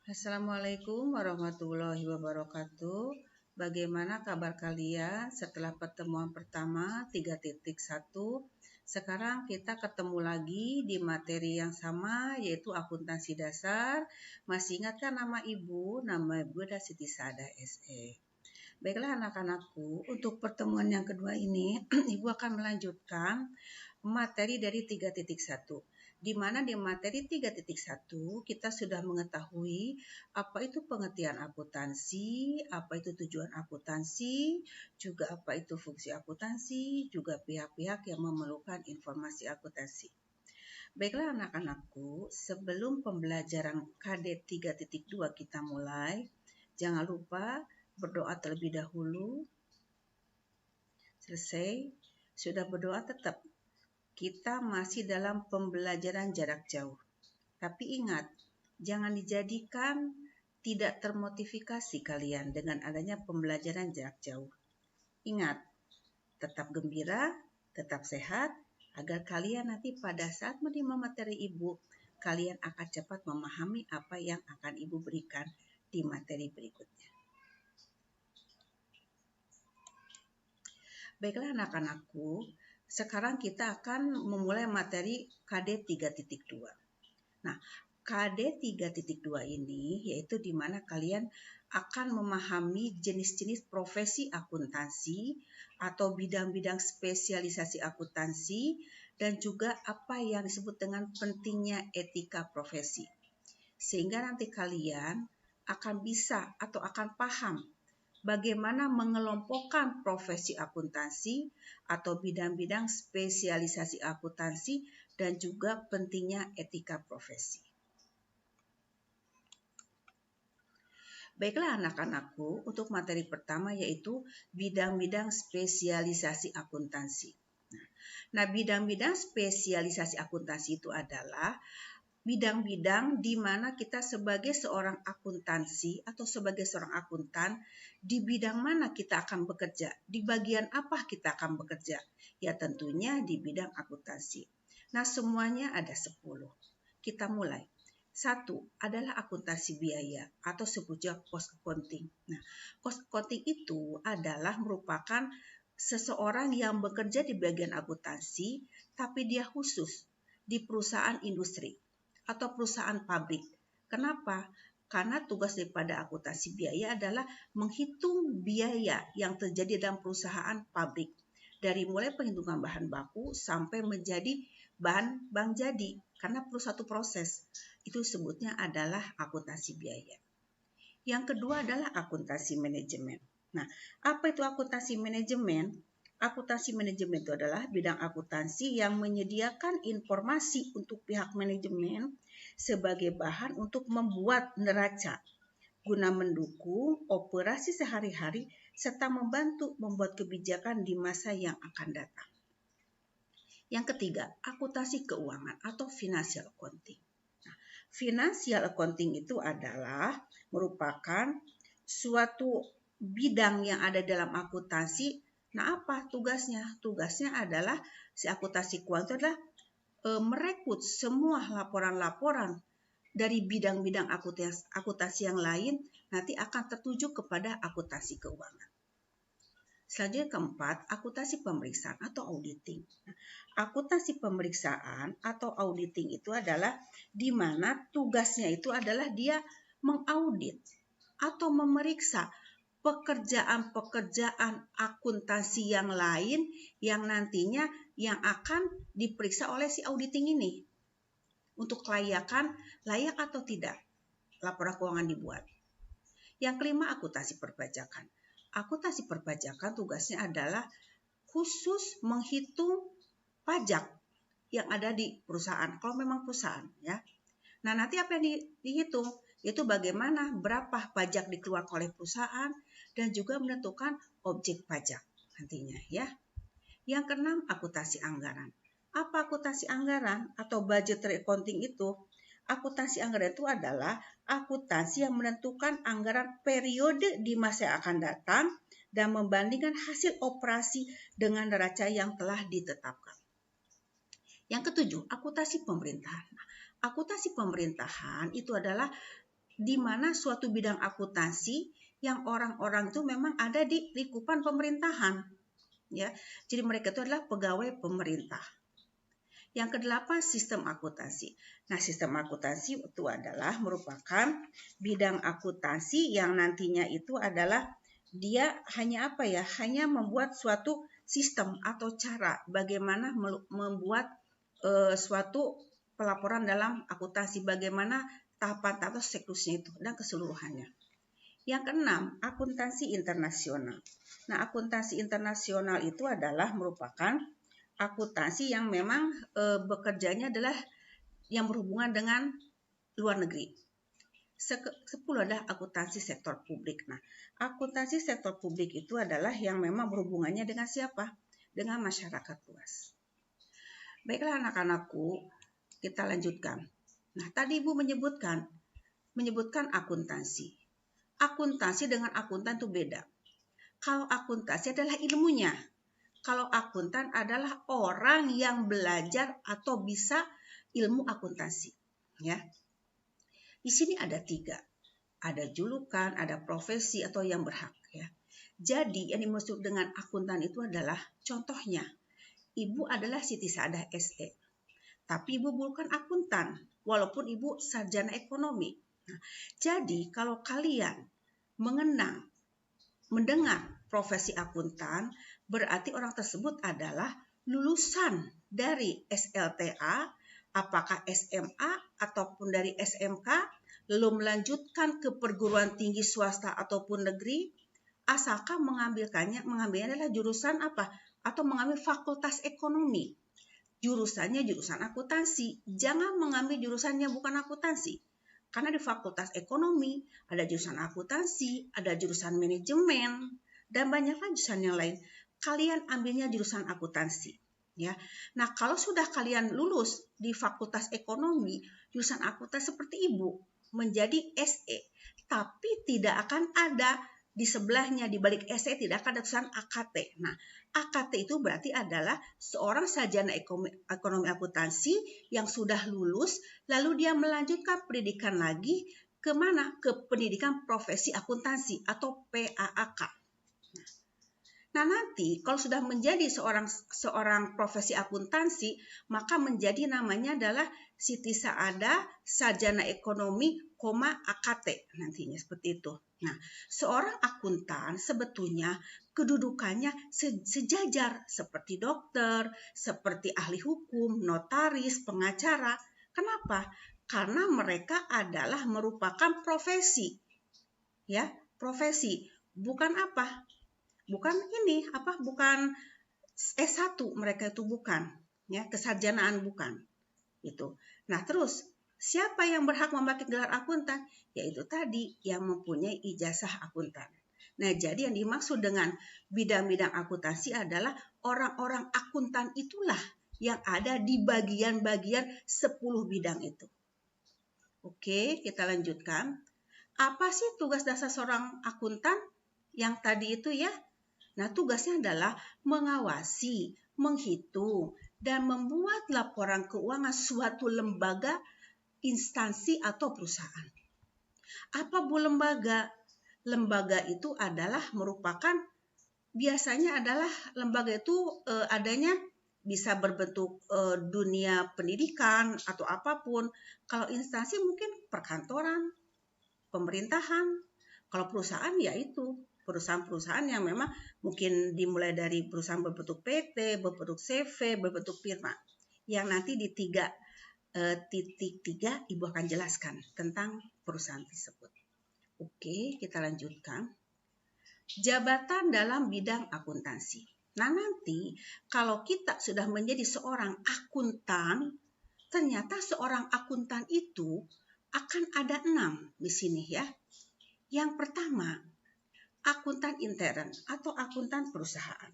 Assalamualaikum warahmatullahi wabarakatuh. Bagaimana kabar kalian setelah pertemuan pertama 3.1? Sekarang kita ketemu lagi di materi yang sama, yaitu akuntansi dasar. Masih ingatkah nama ibu? Nama ibu adalah Siti Sadah SE. Baiklah anak-anakku, untuk pertemuan yang kedua ini, ibu akan melanjutkan materi dari 3.1. Di mana di materi 3.1 kita sudah mengetahui apa itu pengertian akuntansi, apa itu tujuan akuntansi, juga apa itu fungsi akuntansi, juga pihak-pihak yang memerlukan informasi akuntansi. Baiklah anak-anakku, sebelum pembelajaran KD 3.2 kita mulai, jangan lupa berdoa terlebih dahulu. Selesai, sudah berdoa tetap. Kita masih dalam pembelajaran jarak jauh. Tapi ingat, jangan dijadikan tidak termotivasi kalian dengan adanya pembelajaran jarak jauh. Ingat, tetap gembira, tetap sehat, agar kalian nanti pada saat menerima materi ibu, kalian akan cepat memahami apa yang akan ibu berikan di materi berikutnya. Baiklah anak-anakku, sekarang kita akan memulai materi KD 3.2. Nah, KD 3.2 ini yaitu di mana kalian akan memahami jenis-jenis profesi akuntansi atau bidang-bidang spesialisasi akuntansi dan juga apa yang disebut dengan pentingnya etika profesi. Sehingga nanti kalian akan bisa atau akan paham bagaimana mengelompokkan profesi akuntansi atau bidang-bidang spesialisasi akuntansi dan juga pentingnya etika profesi. Baiklah anak-anakku, untuk materi pertama yaitu bidang-bidang spesialisasi akuntansi. Nah, bidang-bidang spesialisasi akuntansi itu adalah bidang-bidang di mana kita sebagai seorang akuntansi atau sebagai seorang akuntan, di bidang mana kita akan bekerja, di bagian apa kita akan bekerja? Ya tentunya di bidang akuntansi. Nah, semuanya ada 10. Kita mulai. 1 adalah akuntansi biaya atau sebutnya cost accounting. Nah, cost accounting itu adalah merupakan seseorang yang bekerja di bagian akuntansi, tapi dia khusus di perusahaan industri atau perusahaan pabrik. Kenapa? Karena tugas daripada akuntansi biaya adalah menghitung biaya yang terjadi dalam perusahaan pabrik. Dari mulai penghitungan bahan baku sampai menjadi bahan jadi. Karena perlu satu proses. Itu sebutnya adalah akuntansi biaya. Yang kedua adalah akuntansi manajemen. Nah, apa itu akuntansi manajemen? Akuntansi manajemen itu adalah bidang akuntansi yang menyediakan informasi untuk pihak manajemen sebagai bahan untuk membuat neraca guna mendukung operasi sehari-hari serta membantu membuat kebijakan di masa yang akan datang. Yang ketiga, akuntansi keuangan atau financial accounting. Nah, financial accounting itu adalah merupakan suatu bidang yang ada dalam akuntansi. Nah, apa tugasnya? Tugasnya adalah si akuntansi keuangan itu adalah merekrut semua laporan-laporan dari bidang-bidang akuntansi yang lain nanti akan tertuju kepada akuntansi keuangan. Selanjutnya keempat, akuntansi pemeriksaan atau auditing. Akuntansi pemeriksaan atau auditing itu adalah di mana tugasnya itu adalah dia mengaudit atau memeriksa pekerjaan-pekerjaan akuntansi yang lain yang nantinya yang akan diperiksa oleh si auditing ini untuk kelayakan, layak atau tidak laporan keuangan dibuat. Yang kelima, akuntansi perpajakan. Akuntansi perpajakan tugasnya adalah khusus menghitung pajak yang ada di perusahaan, kalau memang perusahaan ya. Nah, nanti apa yang dihitung? Itu bagaimana berapa pajak dikeluarkan oleh perusahaan dan juga menentukan objek pajak nantinya ya. Yang keenam, akuntansi anggaran. Apa akuntansi anggaran atau budgetary accounting itu? Akuntansi anggaran itu adalah akuntansi yang menentukan anggaran periode di masa yang akan datang dan membandingkan hasil operasi dengan neraca yang telah ditetapkan. Yang ketujuh, akuntansi pemerintahan. Akuntansi pemerintahan itu adalah di mana suatu bidang akuntansi yang orang-orang itu memang ada di lingkupan pemerintahan, ya. Jadi mereka itu adalah pegawai pemerintah. Yang kedelapan, sistem akuntansi. Nah, sistem akuntansi itu adalah merupakan bidang akuntansi yang nantinya itu adalah dia hanya apa ya? Hanya membuat suatu sistem atau cara bagaimana membuat suatu pelaporan dalam akuntansi, bagaimana tahapan-tahapan siklusnya itu dan keseluruhannya. Yang keenam, akuntansi internasional. Nah, akuntansi internasional itu adalah merupakan akuntansi yang memang bekerjanya adalah yang berhubungan dengan luar negeri. 10 adalah akuntansi sektor publik. Nah, akuntansi sektor publik itu adalah yang memang berhubungannya dengan siapa? Dengan masyarakat luas. Baiklah anak-anakku, kita lanjutkan. Nah, tadi Ibu menyebutkan akuntansi. Akuntansi dengan akuntan itu beda. Kalau akuntansi adalah ilmunya. Kalau akuntan adalah orang yang belajar atau bisa ilmu akuntansi, ya. Di sini ada 3. Ada julukan, ada profesi atau yang berhak, ya. Jadi yang dimaksud dengan akuntan itu adalah contohnya, Ibu adalah Siti Saadah SE. Tapi Ibu bukan akuntan, walaupun Ibu sarjana ekonomi. Nah, jadi kalau kalian mendengar profesi akuntan, berarti orang tersebut adalah lulusan dari SLTA, apakah SMA ataupun dari SMK, lalu melanjutkan ke perguruan tinggi swasta ataupun negeri, asalkan mengambilnya adalah jurusan apa? Atau mengambil fakultas ekonomi. Jurusannya jurusan akuntansi. Jangan mengambil jurusannya bukan akuntansi. Karena di fakultas ekonomi ada jurusan akuntansi, ada jurusan manajemen, dan banyaklah jurusan yang lain. Kalian ambilnya jurusan akuntansi, ya. Nah, kalau sudah kalian lulus di fakultas ekonomi, jurusan akuntansi seperti Ibu menjadi SE, tapi tidak akan ada di sebelahnya, di balik SE tidak akan ada tulisan AKT. Nah, AKT itu berarti adalah seorang sarjana ekonomi akuntansi yang sudah lulus, lalu dia melanjutkan pendidikan lagi ke mana? Ke pendidikan profesi akuntansi atau PAAK. Nah, nanti kalau sudah menjadi seorang profesi akuntansi, maka menjadi namanya adalah Siti Saadah Sarjana Ekonomi, AKT nantinya seperti itu. Nah, seorang akuntan sebetulnya kedudukannya sejajar seperti dokter, seperti ahli hukum, notaris, pengacara. Kenapa? Karena mereka adalah merupakan profesi. Ya, profesi. Bukan apa? Bukan S1 mereka itu bukan, ya, kesarjanaan bukan. Itu. Nah, terus siapa yang berhak memakai gelar akuntan? Yaitu tadi yang mempunyai ijazah akuntan. Nah, jadi yang dimaksud dengan bidang-bidang akuntansi adalah orang-orang akuntan itulah yang ada di bagian-bagian 10 bidang itu. Oke, kita lanjutkan. Apa sih tugas dasar seorang akuntan? Yang tadi itu ya. Nah, tugasnya adalah mengawasi, menghitung, dan membuat laporan keuangan suatu lembaga, instansi, atau perusahaan. Apa bu lembaga? Lembaga itu adalah biasanya adalah lembaga itu adanya bisa berbentuk dunia pendidikan atau apapun. Kalau instansi mungkin perkantoran, pemerintahan. Kalau perusahaan ya itu. Perusahaan-perusahaan yang memang mungkin dimulai dari perusahaan berbentuk PT, berbentuk CV, berbentuk firma. Yang nanti di 3.3 Ibu akan jelaskan tentang perusahaan tersebut. Oke, kita lanjutkan. Jabatan dalam bidang akuntansi. Nah, nanti kalau kita sudah menjadi seorang akuntan, ternyata seorang akuntan itu akan ada 6 di sini ya. Yang pertama, akuntan intern atau akuntan perusahaan.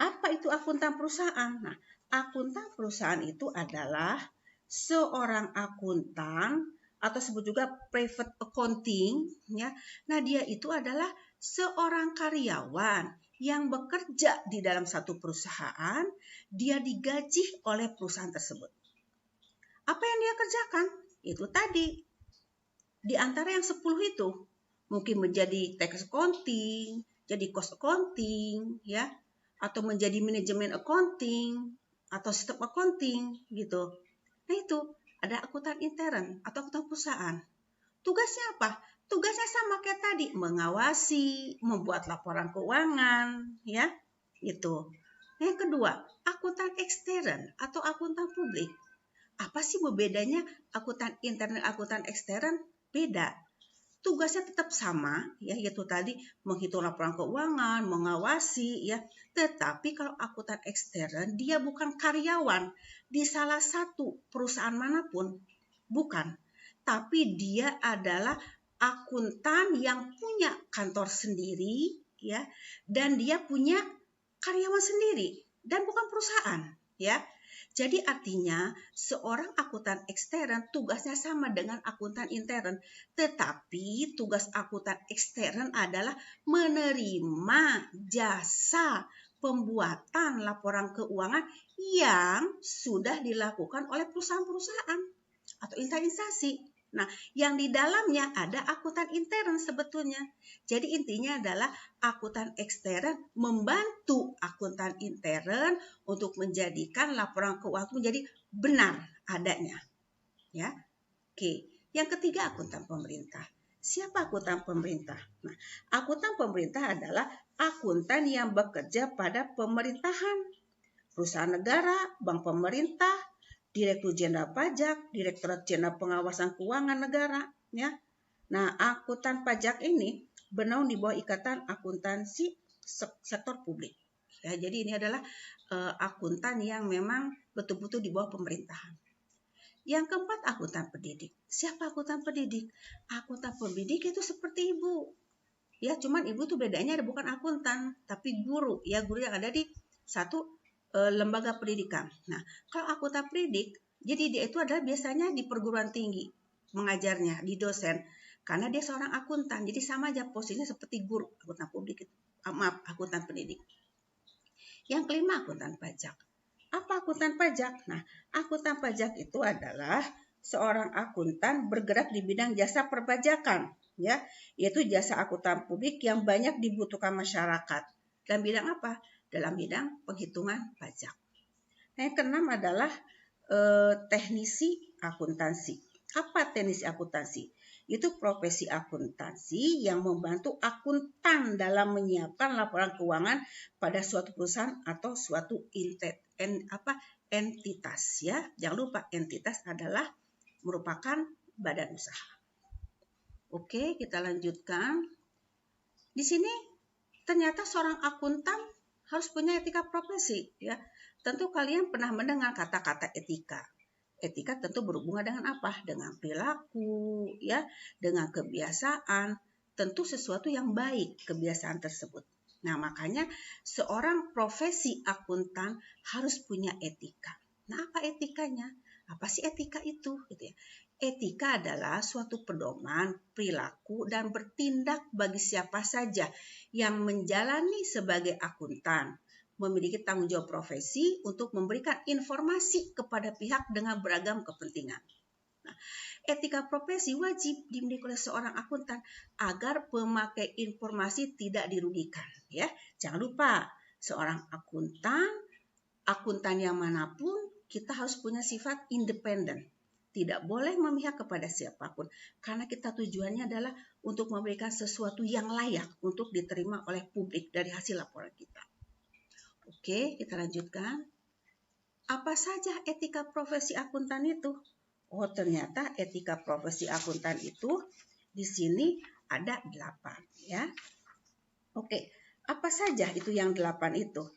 Apa itu akuntan perusahaan? Nah, akuntan perusahaan itu adalah seorang akuntan atau sebut juga private accounting, ya. Nah, dia itu adalah seorang karyawan yang bekerja di dalam satu perusahaan, dia digaji oleh perusahaan tersebut. Apa yang dia kerjakan? Itu tadi di antara yang 10 itu mungkin menjadi tax accounting, jadi cost accounting, ya, atau menjadi manajemen accounting atau sistem accounting gitu. Nah itu ada akuntan intern atau akuntan perusahaan. Tugasnya apa? Tugasnya sama kayak tadi, mengawasi, membuat laporan keuangan, ya, gitu. Yang kedua, akuntan ekstern atau akuntan publik. Apa sih bedanya akuntan intern dan akuntan ekstern? Beda. Tugasnya tetap sama, ya, yaitu tadi menghitung laporan keuangan, mengawasi, ya. Tetapi kalau akuntan ekstern, dia bukan karyawan di salah satu perusahaan manapun, bukan. Tapi dia adalah akuntan yang punya kantor sendiri, ya, dan dia punya karyawan sendiri dan bukan perusahaan, ya. Jadi artinya seorang akuntan ekstern tugasnya sama dengan akuntan intern, tetapi tugas akuntan ekstern adalah menerima jasa pembuatan laporan keuangan yang sudah dilakukan oleh perusahaan-perusahaan atau instansi. Nah, yang di dalamnya ada akuntan intern sebetulnya. Jadi intinya adalah akuntan ekstern membantu akuntan intern untuk menjadikan laporan keuangan menjadi benar adanya. Ya. Oke. Yang ketiga, akuntan pemerintah. Siapa akuntan pemerintah? Nah, akuntan pemerintah adalah akuntan yang bekerja pada pemerintahan, perusahaan negara, bank pemerintah, Direktur Jenderal Pajak, Direktorat Jenderal Pengawasan Keuangan Negara, ya. Nah, akuntan pajak ini bernaung di bawah Ikatan Akuntansi Sektor Publik. Ya, jadi ini adalah akuntan yang memang betul-betul di bawah pemerintahan. Yang keempat, akuntan pendidik. Siapa akuntan pendidik? Akuntan pendidik itu seperti ibu. Ya, cuman ibu tuh bedanya ada bukan akuntan, tapi guru. Ya, guru yang ada di satu lembaga pendidikan. Nah, kalau akuntan pendidik, jadi dia itu adalah biasanya di perguruan tinggi mengajarnya, di dosen, karena dia seorang akuntan. Jadi sama aja posisinya seperti guru, akuntan publik, akuntan pendidik. Yang kelima, akuntan pajak. Apa akuntan pajak? Nah, akuntan pajak itu adalah seorang akuntan bergerak di bidang jasa perpajakan, ya, yaitu jasa akuntan publik yang banyak dibutuhkan masyarakat. Dalam bidang apa? Dalam bidang penghitungan pajak. Nah, yang keenam adalah teknisi akuntansi. Apa teknisi akuntansi? Itu profesi akuntansi yang membantu akuntan dalam menyiapkan laporan keuangan pada suatu perusahaan atau suatu entitas, ya. Jangan lupa entitas adalah merupakan badan usaha. Oke, kita lanjutkan. Di sini ternyata seorang akuntan harus punya etika profesi, ya. Tentu kalian pernah mendengar kata-kata etika. Etika tentu berhubungan dengan apa? Dengan perilaku, ya, dengan kebiasaan, tentu sesuatu yang baik kebiasaan tersebut. Nah, makanya seorang profesi akuntan harus punya etika. Nah, apa etikanya? Apa sih etika itu? Gitu ya. Etika adalah suatu pedoman, perilaku, dan bertindak bagi siapa saja yang menjalani sebagai akuntan, memiliki tanggung jawab profesi untuk memberikan informasi kepada pihak dengan beragam kepentingan. Nah, etika profesi wajib dimiliki oleh seorang akuntan agar pemakai informasi tidak dirugikan. Ya, jangan lupa seorang akuntan yang manapun kita harus punya sifat independen. Tidak boleh memihak kepada siapapun karena kita tujuannya adalah untuk memberikan sesuatu yang layak untuk diterima oleh publik dari hasil laporan kita. Oke, kita lanjutkan. Apa saja etika profesi akuntan itu? Oh, ternyata etika profesi akuntan itu di sini ada 8, ya. Oke, apa saja itu yang 8 itu?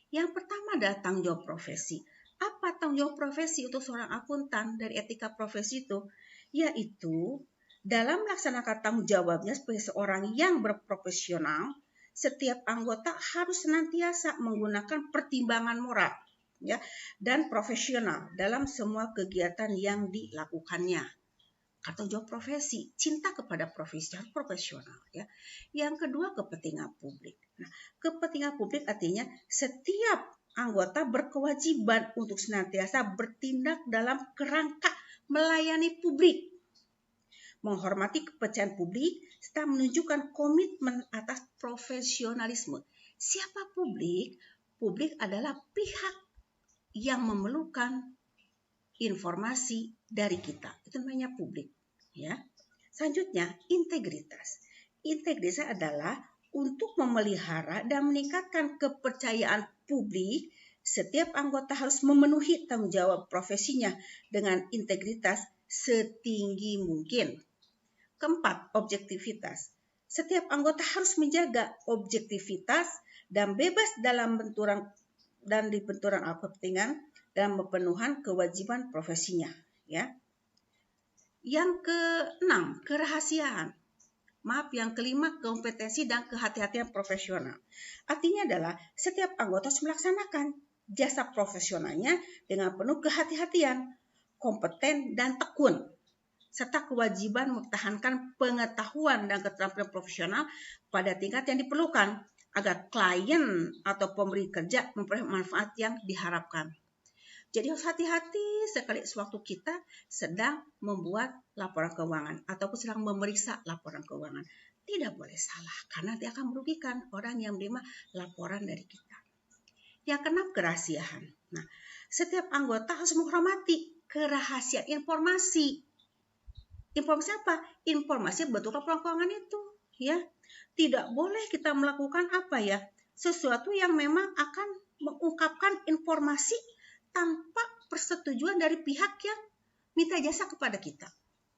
Yang pertama adalah tanggung jawab profesi. Apa tanggung jawab profesi untuk seorang akuntan dari etika profesi itu? Yaitu dalam melaksanakan tanggung jawabnya sebagai seorang yang berprofesional, setiap anggota harus senantiasa menggunakan pertimbangan moral, ya, dan profesional dalam semua kegiatan yang dilakukannya. Tanggung jawab profesi, cinta kepada profesi yang profesional, ya. Yang kedua, kepentingan publik. Nah, kepentingan publik artinya setiap anggota berkewajiban untuk senantiasa bertindak dalam kerangka melayani publik, menghormati kepercayaan publik, serta menunjukkan komitmen atas profesionalisme. Siapa publik? Publik adalah pihak yang memerlukan informasi dari kita. Itu namanya publik. Ya. Selanjutnya, integritas. Integritas adalah untuk memelihara dan meningkatkan kepercayaan publik. Setiap anggota harus memenuhi tanggung jawab profesinya dengan integritas setinggi mungkin. Keempat, objektivitas. Setiap anggota harus menjaga objektivitas dan bebas dalam benturan kepentingan dan pemenuhan kewajiban profesinya. Ya. Yang keenam, kerahasiaan. Yang kelima, kompetensi dan kehati-hatian profesional. Artinya adalah setiap anggota harus melaksanakan jasa profesionalnya dengan penuh kehati-hatian, kompeten dan tekun, serta kewajiban mempertahankan pengetahuan dan keterampilan profesional pada tingkat yang diperlukan agar klien atau pemberi kerja memperoleh manfaat yang diharapkan. Jadi harus hati-hati sekali sewaktu kita sedang membuat laporan keuangan ataupun sedang memeriksa laporan keuangan. Tidak boleh salah karena nanti akan merugikan orang yang menerima laporan dari kita. Yang keenam, kerahasiaan. Nah, setiap anggota harus menghormati kerahasiaan informasi. Informasi apa? Informasi bentuk laporan keuangan itu, ya. Tidak boleh kita melakukan sesuatu yang memang akan mengungkapkan informasi tanpa persetujuan dari pihak yang minta jasa kepada kita.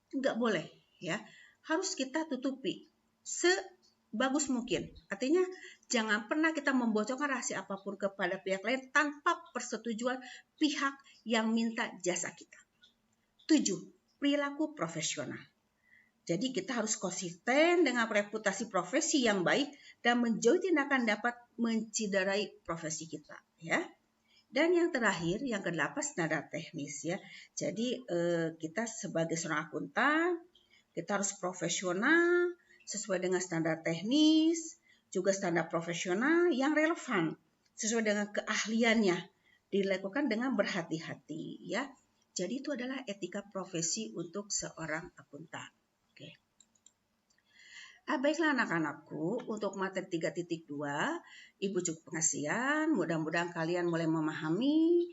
Enggak boleh, ya. Harus kita tutupi sebagus mungkin. Artinya jangan pernah kita membocorkan rahasia apapun kepada pihak lain tanpa persetujuan pihak yang minta jasa kita. 7. Perilaku profesional. Jadi kita harus konsisten dengan reputasi profesi yang baik dan menjauhi tindakan dapat menciderai profesi kita, ya. Dan yang terakhir, yang ke-8, standar teknis, ya. Jadi kita sebagai seorang akuntan, kita harus profesional sesuai dengan standar teknis, juga standar profesional yang relevan sesuai dengan keahliannya, dilakukan dengan berhati-hati, ya. Jadi itu adalah etika profesi untuk seorang akuntan. Oke. Baiklah anak-anakku, untuk materi 3.2, Ibu cukup pengertian. Mudah-mudahan kalian mulai memahami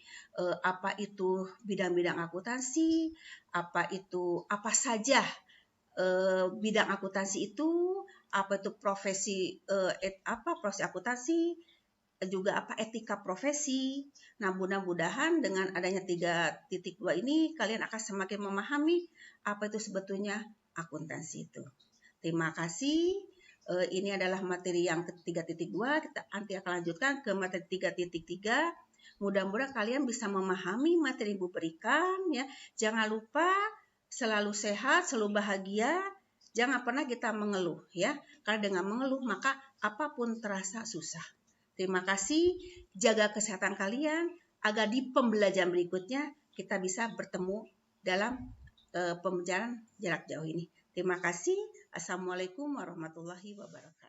apa itu bidang-bidang akuntansi, apa saja bidang akuntansi itu, apa itu profesi profesi akuntansi, juga apa etika profesi. Nah, mudah-mudahan dengan adanya 3.2 ini kalian akan semakin memahami apa itu sebetulnya akuntansi itu. Terima kasih. Ini adalah materi yang ke-3.2. Kita nanti akan lanjutkan ke materi 3.3. Mudah-mudahan kalian bisa memahami materi Ibu berikan, ya. Jangan lupa selalu sehat, selalu bahagia. Jangan pernah kita mengeluh, ya. Karena dengan mengeluh maka apapun terasa susah. Terima kasih. Jaga kesehatan kalian agar di pembelajaran berikutnya kita bisa bertemu dalam pembelajaran jarak jauh ini. Terima kasih. Assalamualaikum warahmatullahi wabarakatuh.